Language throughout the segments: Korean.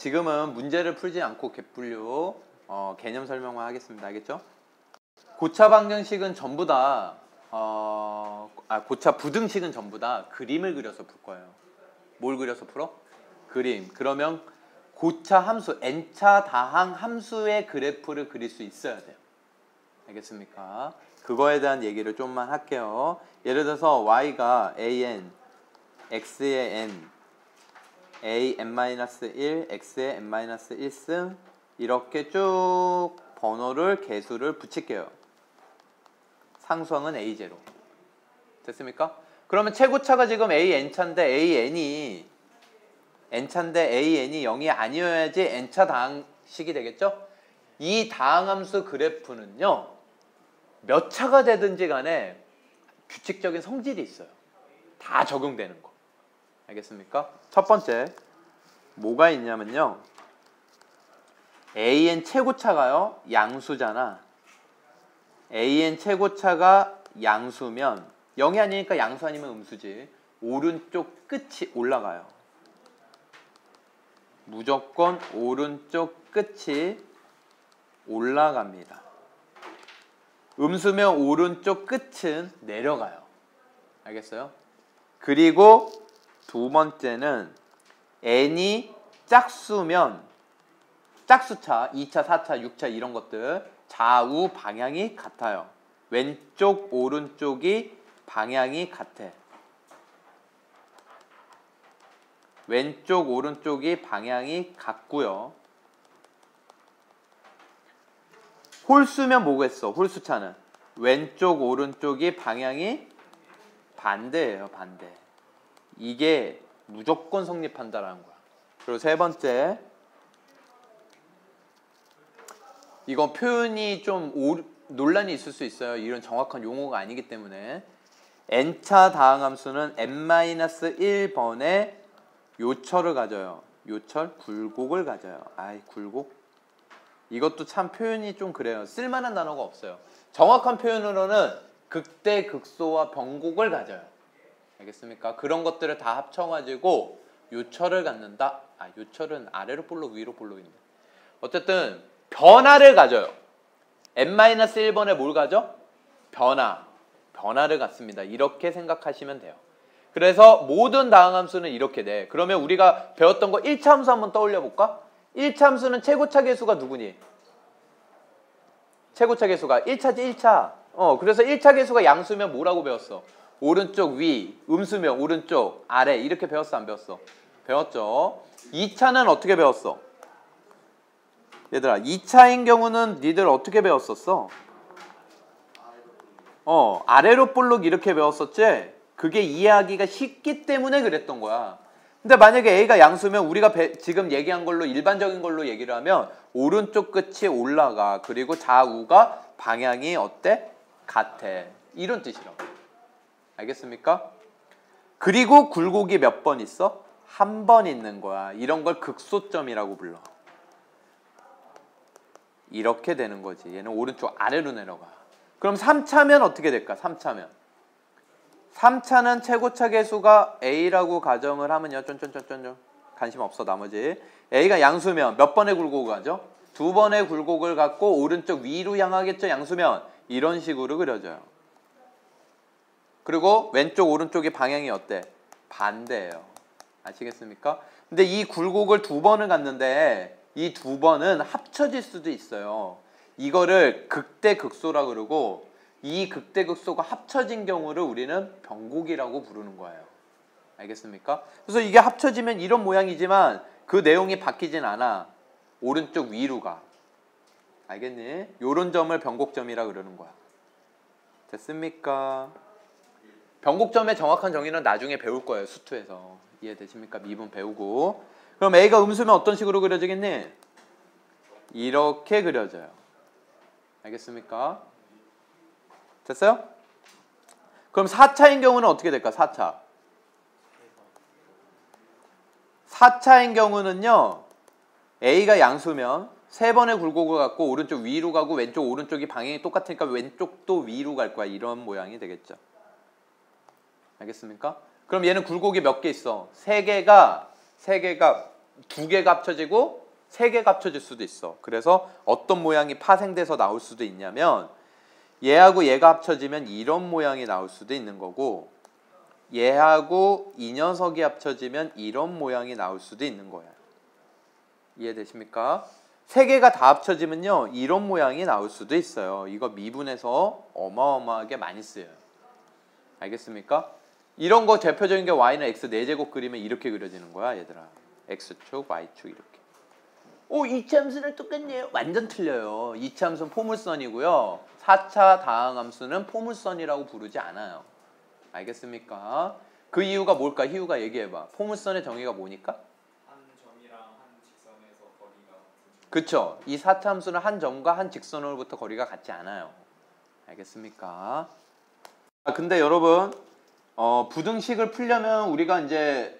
지금은 문제를 풀지 않고 갭분류 개념 설명만 하겠습니다. 알겠죠? 고차 방정식은 전부 다 고차 부등식은 전부 다 그림을 그려서 풀 거예요. 뭘 그려서 풀어? 그림. 그러면 고차 함수, n차 다항 함수의 그래프를 그릴 수 있어야 돼요. 알겠습니까? 그거에 대한 얘기를 좀만 할게요. 예를 들어서 y가 an, x의 n, a n-1, x의 n-1승 이렇게 쭉 번호를 개수를 붙일게요. 상수항은 a0. 됐습니까? 그러면 최고차가 지금 a-n차인데 a-n이 n차인데 a-n이 0이 아니어야지 n차 다항식이 되겠죠? 이 다항함수 그래프는요. 몇 차가 되든지 간에 규칙적인 성질이 있어요. 다 적용되는 거. 알겠습니까? 첫 번째 뭐가 있냐면요. an 최고차가요. 양수잖아. an 최고차가 양수면 0이 아니니까 양수 아니면 음수지. 오른쪽 끝이 올라가요. 무조건 오른쪽 끝이 올라갑니다. 음수면 오른쪽 끝은 내려가요. 알겠어요? 그리고 두 번째는 n이 짝수면 짝수차, 2차, 4차, 6차 이런 것들 좌우 방향이 같아요. 왼쪽, 오른쪽이 방향이 같아. 왼쪽, 오른쪽이 방향이 같고요. 홀수면 뭐겠어? 홀수차는 왼쪽, 오른쪽이 방향이 반대예요. 반대. 이게 무조건 성립한다라는 거야. 그리고 세 번째, 이건 표현이 좀 논란이 있을 수 있어요. 이런 정확한 용어가 아니기 때문에 n차 다항함수는 n-1번의 요철을 가져요. 요철? 굴곡을 가져요. 아이 굴곡? 이것도 참 표현이 좀 그래요. 쓸만한 단어가 없어요. 정확한 표현으로는 극대, 극소와 변곡을 가져요. 알겠습니까? 그런 것들을 다 합쳐가지고 요철을 갖는다. 요철은 아래로 볼록 위로 볼록인데. 어쨌든 변화를 가져요. n-1번에 뭘 가져? 변화를 갖습니다. 이렇게 생각하시면 돼요. 그래서 모든 다항함수는 이렇게 돼. 그러면 우리가 배웠던 거 1차 함수 한번 떠올려 볼까? 1차 함수는 최고차 계수가 누구니? 최고차 계수가 1차지 1차. 그래서 1차 계수가 양수면 뭐라고 배웠어? 오른쪽 위, 음수면 오른쪽 아래 이렇게 배웠어 안 배웠어? 배웠죠. 2차는 어떻게 배웠어? 얘들아 2차인 경우는 니들 어떻게 배웠었어? 아래로 볼록 이렇게 배웠었지? 그게 이해하기가 쉽기 때문에 그랬던 거야. 근데 만약에 A가 양수면 우리가 지금 얘기한 걸로 일반적인 걸로 얘기를 하면 오른쪽 끝이 올라가. 그리고 좌우가 방향이 어때? 같아. 이런 뜻이라고. 알겠습니까? 그리고 굴곡이 몇 번 있어? 한 번 있는 거야. 이런 걸 극소점이라고 불러. 이렇게 되는 거지. 얘는 오른쪽 아래로 내려가. 그럼 3차면 어떻게 될까? 3차는 최고차 계수가 A라고 가정을 하면요. 쫀쫀쫀쫀 관심 없어 나머지. A가 양수면 몇 번의 굴곡을 가죠? 2번의 굴곡을 갖고 오른쪽 위로 향하겠죠. 양수면 이런 식으로 그려져요. 그리고 왼쪽 오른쪽의 방향이 어때? 반대예요. 아시겠습니까? 근데 이 굴곡을 2번을 갖는데 이 2번은 합쳐질 수도 있어요. 이거를 극대극소라 그러고 이 극대극소가 합쳐진 경우를 우리는 변곡이라고 부르는 거예요. 알겠습니까? 그래서 이게 합쳐지면 이런 모양이지만 그 내용이 바뀌진 않아. 오른쪽 위로 가. 알겠니? 요런 점을 변곡점이라 그러는 거야. 됐습니까? 변곡점의 정확한 정의는 나중에 배울 거예요. 수투에서. 이해되십니까? 미분 배우고. 그럼 A가 음수면 어떤 식으로 그려지겠니? 이렇게 그려져요. 알겠습니까? 됐어요? 그럼 4차인 경우는 어떻게 될까? 4차. 4차인 경우는요. A가 양수면 3번의 굴곡을 갖고 오른쪽 위로 가고 왼쪽 오른쪽이 방향이 똑같으니까 왼쪽도 위로 갈 거야. 이런 모양이 되겠죠. 알겠습니까? 그럼 얘는 굴곡이 몇 개 있어? 3개가 두 개가 합쳐지고 세 개가 합쳐질 수도 있어. 그래서 어떤 모양이 파생돼서 나올 수도 있냐면 얘하고 얘가 합쳐지면 이런 모양이 나올 수도 있는 거고 얘하고 이 녀석이 합쳐지면 이런 모양이 나올 수도 있는 거야. 이해되십니까? 세 개가 다 합쳐지면요 이런 모양이 나올 수도 있어요. 이거 미분해서 어마어마하게 많이 쓰여요. 알겠습니까? 이런 거 대표적인 게 y는 x 4제곱 그리면 이렇게 그려지는 거야 얘들아. x축 y축 이렇게. 오, 이차함수랑 똑같네요. 완전 틀려요. 이차함수는 포물선이고요. 4차 다항함수는 포물선이라고 부르지 않아요. 알겠습니까? 그 이유가 뭘까? 희우가 얘기해봐. 포물선의 정의가 뭐니까? 한 점이랑 한 직선에서 거리가 그쵸. 이 4차 함수는 한 점과 한 직선으로부터 거리가 같지 않아요. 알겠습니까? 근데 여러분 부등식을 풀려면 우리가 이제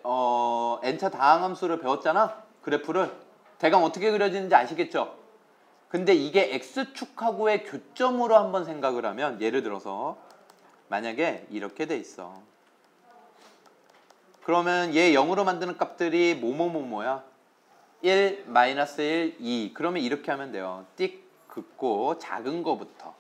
n차 다항함수를 배웠잖아. 그래프를. 대강 어떻게 그려지는지 아시겠죠? 근데 이게 x축하고의 교점으로 한번 생각을 하면 예를 들어서 만약에 이렇게 돼 있어. 그러면 얘 0으로 만드는 값들이 뭐뭐뭐뭐야? 1, 마이너스 1, 2. 그러면 이렇게 하면 돼요. 띡 긋고 작은 거부터.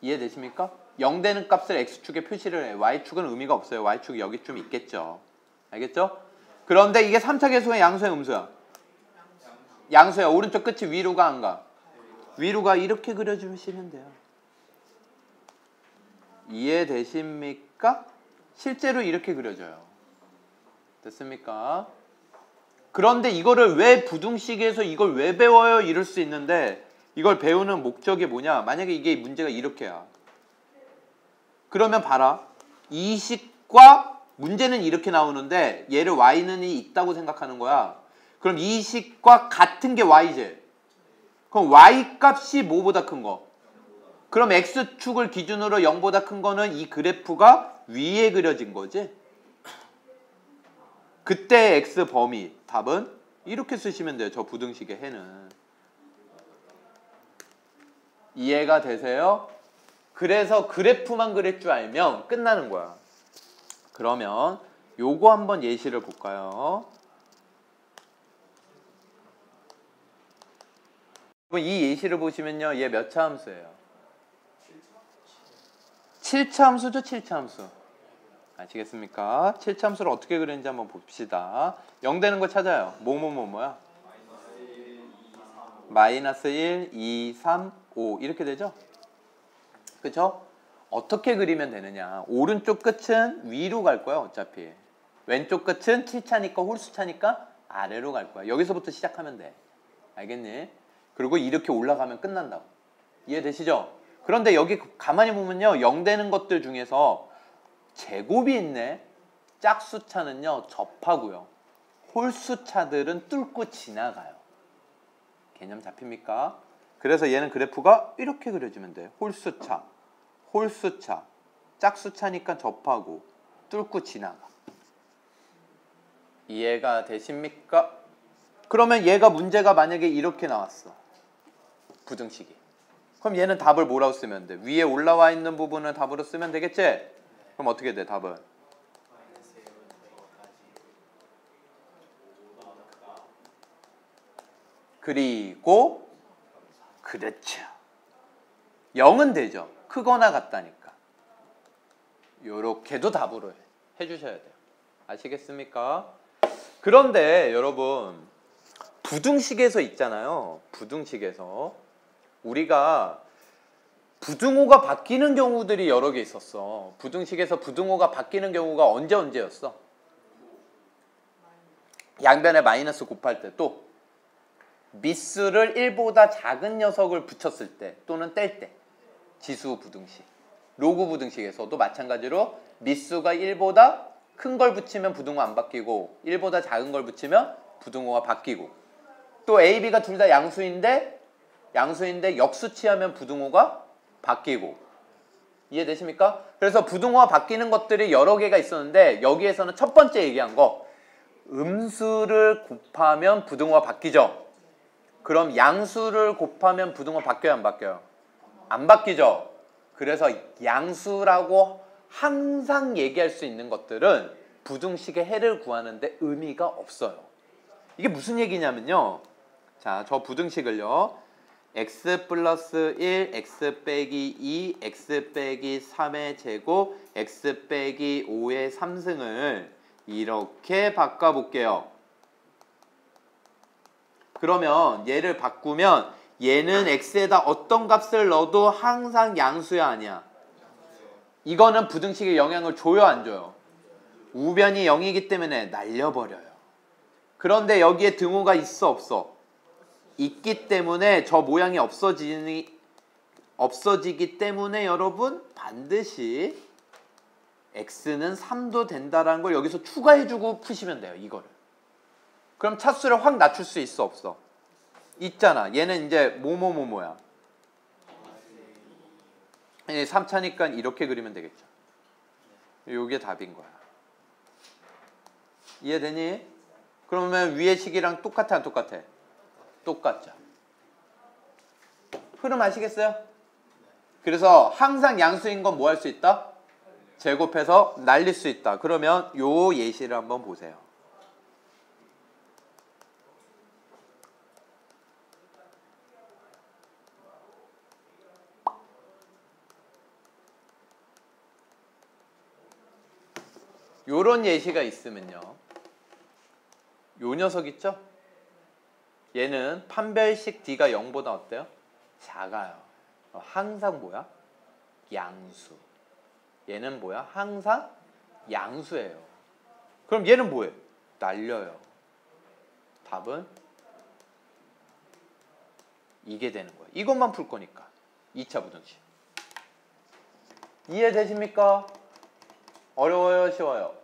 이해되십니까? 0 되는 값을 x축에 표시를 해. y축은 의미가 없어요. y축이 여기쯤 있겠죠. 알겠죠? 그런데 이게 3차 계수의 양수야 음수야? 양수야. 오른쪽 끝이 위로 가 안 가? 위로 가. 이렇게 그려주시면 돼요. 이해되십니까? 실제로 이렇게 그려져요. 됐습니까? 그런데 이거를 왜 부등식에서 이걸 왜 배워요? 이럴 수 있는데 이걸 배우는 목적이 뭐냐? 만약에 이게 문제가 이렇게야. 그러면 봐라. 이 식과 문제는 이렇게 나오는데 얘를 y는 있다고 생각하는 거야. 그럼 이 식과 같은 게 y지. 그럼 y 값이 뭐보다 큰 거? 그럼 x축을 기준으로 0보다 큰 거는 이 그래프가 위에 그려진 거지. 그때 x 범위 답은 이렇게 쓰시면 돼요. 저 부등식의 해는. 이해가 되세요? 그래서 그래프만 그릴 줄 알면 끝나는 거야. 그러면 요거 한번 예시를 볼까요? 이 예시를 보시면요. 얘 몇 차 함수예요? 7차 함수죠. 7차 함수. 아시겠습니까? 7차 함수를 어떻게 그리는지 한번 봅시다. 0 되는 거 찾아요. 뭐야? 마이너스 1, 2, 3, 5 이렇게 되죠? 그쵸? 어떻게 그리면 되느냐? 오른쪽 끝은 위로 갈 거야 어차피. 왼쪽 끝은 7차니까 홀수차니까 아래로 갈 거야. 여기서부터 시작하면 돼. 알겠니? 그리고 이렇게 올라가면 끝난다고. 이해되시죠? 그런데 여기 가만히 보면요. 0 되는 것들 중에서 제곱이 있네. 짝수차는요. 접하고요. 홀수차들은 뚫고 지나가요. 개념 잡힙니까? 그래서 얘는 그래프가 이렇게 그려지면 돼요. 홀수차, 홀수차, 짝수차니까 접하고 뚫고 지나가. 이해가 되십니까? 그러면 얘가 문제가 만약에 이렇게 나왔어. 부등식이. 그럼 얘는 답을 뭐라고 쓰면 돼? 위에 올라와 있는 부분을 답으로 쓰면 되겠지? 그럼 어떻게 돼 답은? 그리고 그렇죠. 0은 되죠. 크거나 같다니까. 요렇게도 답으로 해주셔야 돼요. 아시겠습니까? 그런데 여러분 부등식에서 있잖아요. 부등식에서 우리가 부등호가 바뀌는 경우들이 여러 개 있었어. 부등식에서 부등호가 바뀌는 경우가 언제였어? 양변에 마이너스 곱할 때, 또 미수를 1보다 작은 녀석을 붙였을 때 또는 뗄 때. 지수 부등식. 로그 부등식에서도 마찬가지로 미수가 1보다 큰 걸 붙이면 부등호 안 바뀌고 1보다 작은 걸 붙이면 부등호가 바뀌고, 또 A, B가 둘 다 양수인데 역수치하면 부등호가 바뀌고. 이해되십니까? 그래서 부등호가 바뀌는 것들이 여러 개가 있었는데 여기에서는 첫 번째 얘기한 거 음수를 곱하면 부등호가 바뀌죠. 그럼 양수를 곱하면 부등호 바뀌어요 안 바뀌어요? 안 바뀌죠. 그래서 양수라고 항상 얘기할 수 있는 것들은 부등식의 해를 구하는데 의미가 없어요. 이게 무슨 얘기냐면요. 자, 저 부등식을요. x 플러스 1, x 빼기 2, x 빼기 3의 제곱, x 빼기 5의 3승을 이렇게 바꿔볼게요. 그러면 얘를 바꾸면 얘는 x에다 어떤 값을 넣어도 항상 양수야 아니야? 이거는 부등식에 영향을 줘요 안 줘요? 우변이 0이기 때문에 날려버려요. 그런데 여기에 등호가 있어 없어? 있기 때문에 저 모양이 없어지기 때문에 여러분 반드시 x는 3도 된다라는 걸 여기서 추가해주고 푸시면 돼요. 이거를. 그럼 차수를 확 낮출 수 있어 없어? 있잖아. 얘는 이제 뭐야? 3차니까 이렇게 그리면 되겠죠. 요게 답인 거야. 이해되니? 그러면 위의 식이랑 똑같아 안 똑같아? 똑같죠. 흐름 아시겠어요? 그래서 항상 양수인 건 뭐 할 수 있다? 제곱해서 날릴 수 있다. 그러면 요 예시를 한번 보세요. 요런 예시가 있으면요. 요 녀석 있죠? 얘는 판별식 D가 0보다 어때요? 작아요. 항상 뭐야? 양수. 얘는 뭐야? 항상 양수예요. 그럼 얘는 뭐예요? 날려요. 답은 이게 되는 거예요. 이것만 풀 거니까. 2차 부등식. 이해되십니까? 어려워요? 쉬워요?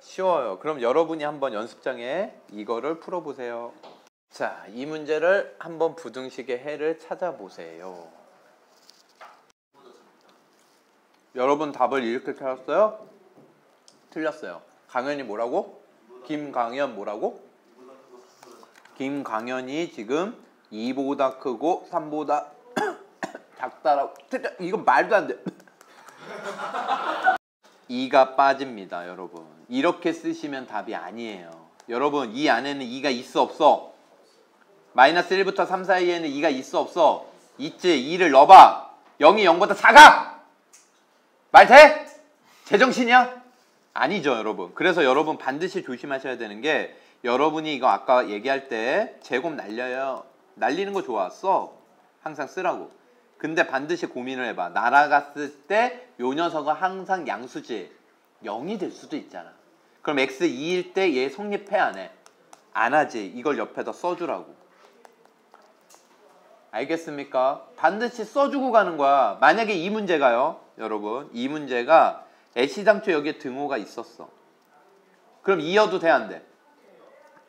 쉬워요. 그럼 여러분이 한번 연습장에 이거를 풀어보세요. 자, 이 문제를 한번 부등식의 해를 찾아보세요. 여러분 답을 이렇게 찾았어요? 틀렸어요. 강연이 뭐라고? 김강연 뭐라고? 김강연이 지금 2보다 크고 3보다 작다라고. 이건 말도 안 돼. 2가 빠집니다, 여러분. 이렇게 쓰시면 답이 아니에요. 여러분, 이 안에는 2가 있어 없어? 마이너스 1부터 3 사이에는 2가 있어 없어? 있지. 2를 넣어봐. 0이 0보다 작아! 말 돼? 제정신이야? 아니죠, 여러분. 그래서 여러분 반드시 조심하셔야 되는 게, 여러분이 이거 아까 얘기할 때 제곱 날려요. 날리는 거 좋았어. 항상 쓰라고. 근데 반드시 고민을 해봐. 날아갔을 때 요 녀석은 항상 양수지. 0이 될 수도 있잖아. 그럼 x 2일 때 얘 성립해 안 해? 안 하지. 이걸 옆에다 써주라고. 알겠습니까? 반드시 써주고 가는 거야. 만약에 이 문제가요. 여러분 이 문제가 애시당초 여기에 등호가 있었어. 그럼 이어도 돼 안 돼?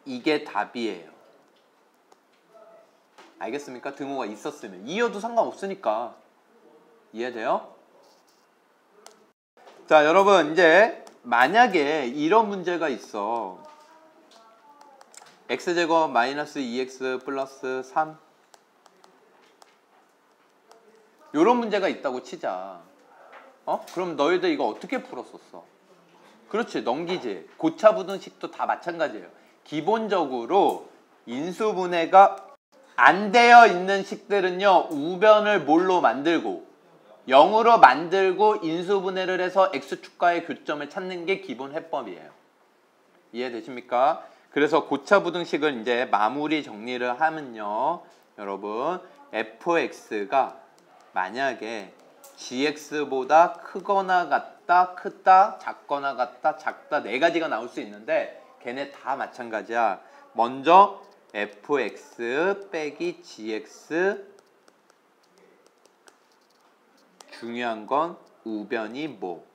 이게 답이에요. 알겠습니까? 등호가 있었으면. 이어도 상관없으니까. 이해돼요? 자, 여러분 이제 만약에 이런 문제가 있어. x제곱 마이너스 2x 플러스 3 요런 문제가 있다고 치자. 그럼 너희들 이거 어떻게 풀었었어? 그렇지, 넘기지. 고차 부등식도 다 마찬가지예요. 기본적으로 인수분해가 안 되어 있는 식들은요, 우변을 뭘로 만들고 0으로 만들고 인수분해를 해서 x축과의 교점을 찾는 게 기본 해법이에요. 이해되십니까? 그래서 고차 부등식을 이제 마무리 정리를 하면요, 여러분 fx가 만약에 gx보다 크거나 같다, 크다, 작거나 같다, 작다, 네 가지가 나올 수 있는데 걔네 다 마찬가지야. 먼저 fx 빼기 gx, 중요한 건 우변이 뭐?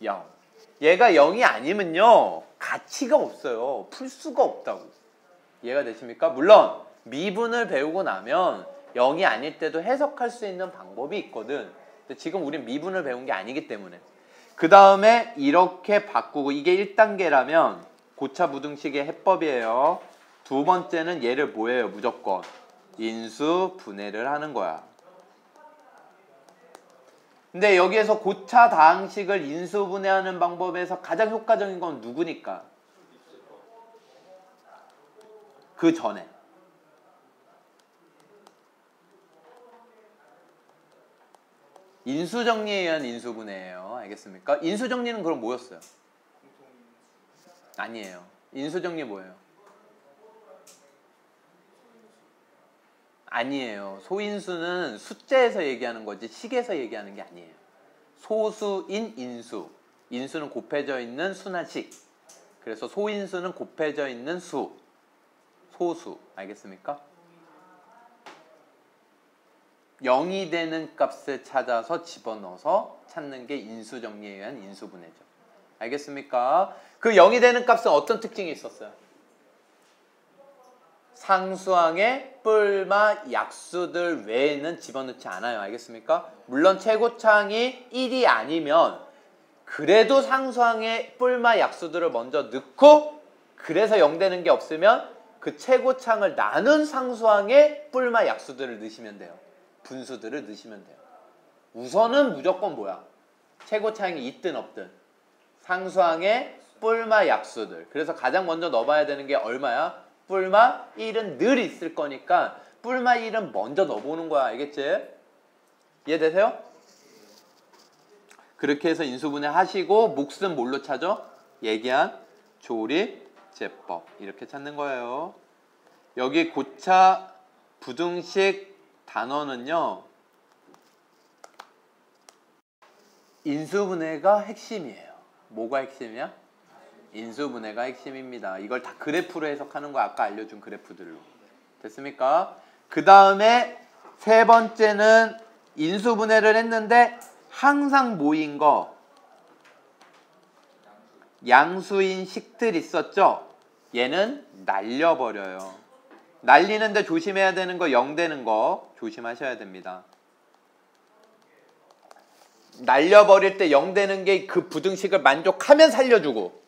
0. 얘가 0이 아니면요, 가치가 없어요. 풀 수가 없다고. 이해가 되십니까? 물론 미분을 배우고 나면 0이 아닐 때도 해석할 수 있는 방법이 있거든. 근데 지금 우린 미분을 배운 게 아니기 때문에. 그 다음에 이렇게 바꾸고, 이게 1단계라면 고차 부등식의 해법이에요. 두 번째는 얘를 뭐예요? 무조건 인수 분해를 하는 거야. 근데 여기에서 고차 다항식을 인수분해하는 방법에서 가장 효과적인 건 누구니까? 그 전에. 인수정리에 의한 인수분해예요. 알겠습니까? 인수정리는 그럼 뭐였어요? 아니에요. 인수정리 뭐예요? 아니에요. 소인수는 숫자에서 얘기하는 거지 식에서 얘기하는 게 아니에요. 소수인 인수. 인수는 곱해져 있는 수나 식. 그래서 소인수는 곱해져 있는 수. 소수. 알겠습니까? 0이 되는 값을 찾아서 집어넣어서 찾는 게 인수정리에 의한 인수분해죠. 알겠습니까? 그 0이 되는 값은 어떤 특징이 있었어요? 상수항의 뿔마 약수들 외에는 집어넣지 않아요. 알겠습니까? 물론 최고차항이 1이 아니면 그래도 상수항의 뿔마 약수들을 먼저 넣고 그래서 0 되는 게 없으면 그 최고차항을 나눈 상수항의 뿔마 약수들을 넣으시면 돼요. 분수들을 넣으시면 돼요. 우선은 무조건 뭐야? 최고차항이 있든 없든 상수항의 뿔마 약수들. 그래서 가장 먼저 넣어봐야 되는 게 얼마야? 뿔마 1은 늘 있을 거니까 뿔마 1은 먼저 넣어보는 거야. 알겠지? 이해되세요? 그렇게 해서 인수분해 하시고 몫은 뭘로 찾아? 얘기한 조립제법. 이렇게 찾는 거예요. 여기 고차 부등식 단원은요. 인수분해가 핵심이에요. 뭐가 핵심이야? 인수분해가 핵심입니다. 이걸 다 그래프로 해석하는 거 아까 알려준 그래프들로. 됐습니까? 그 다음에 세 번째는 인수분해를 했는데 항상 모인 거 양수인 식들 있었죠? 얘는 날려버려요. 날리는데 조심해야 되는 거 0 되는 거 조심하셔야 됩니다. 날려버릴 때 0 되는 게 그 부등식을 만족하면 살려주고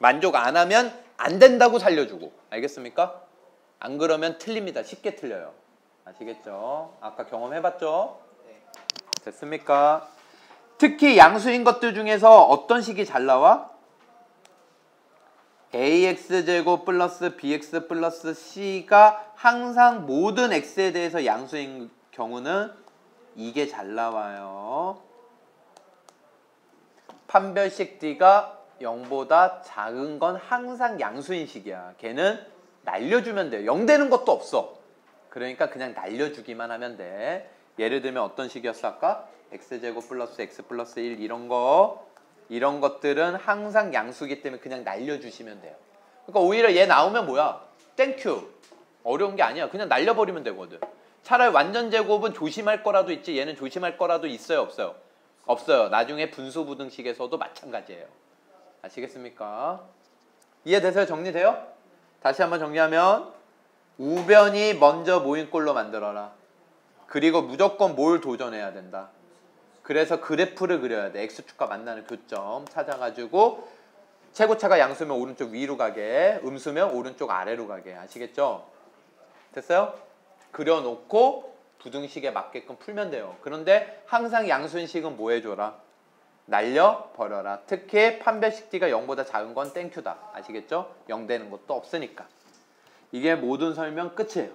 만족 안 하면 안 된다고 살려주고. 알겠습니까? 안 그러면 틀립니다. 쉽게 틀려요. 아시겠죠? 아까 경험해봤죠? 됐습니까? 특히 양수인 것들 중에서 어떤 식이 잘 나와? ax제곱 플러스 bx 플러스 c가 항상 모든 x에 대해서 양수인 경우는 이게 잘 나와요. 판별식 d가 0보다 작은 건 항상 양수인 식이야. 걔는 날려주면 돼요. 0 되는 것도 없어. 그러니까 그냥 날려주기만 하면 돼. 예를 들면 어떤 식이었어 아까? x제곱 플러스 x 플러스 1 이런 것들은 항상 양수기 때문에 그냥 날려주시면 돼요. 그러니까 오히려 얘 나오면 뭐야? 땡큐. 어려운 게 아니야. 그냥 날려버리면 되거든. 차라리 완전 제곱은 조심할 거라도 있지 얘는 조심할 거라도 있어요? 없어요? 없어요. 나중에 분수부등식에서도 마찬가지예요. 아시겠습니까? 이해되세요? 정리돼요? 다시 한번 정리하면 우변이 먼저 모인꼴로 만들어라. 그리고 무조건 뭘 도전해야 된다. 그래서 그래프를 그려야 돼. x축과 만나는 교점 찾아가지고 최고차가 양수면 오른쪽 위로 가게, 음수면 오른쪽 아래로 가게. 아시겠죠? 됐어요? 그려놓고 부등식에 맞게끔 풀면 돼요. 그런데 항상 양수인식은 뭐 해줘라? 날려버려라. 특히 판별식 d가 0보다 작은 건 땡큐다. 아시겠죠? 0 되는 것도 없으니까. 이게 모든 설명 끝이에요.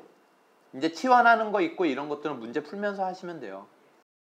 이제 치환하는 거 있고 이런 것들은 문제 풀면서 하시면 돼요.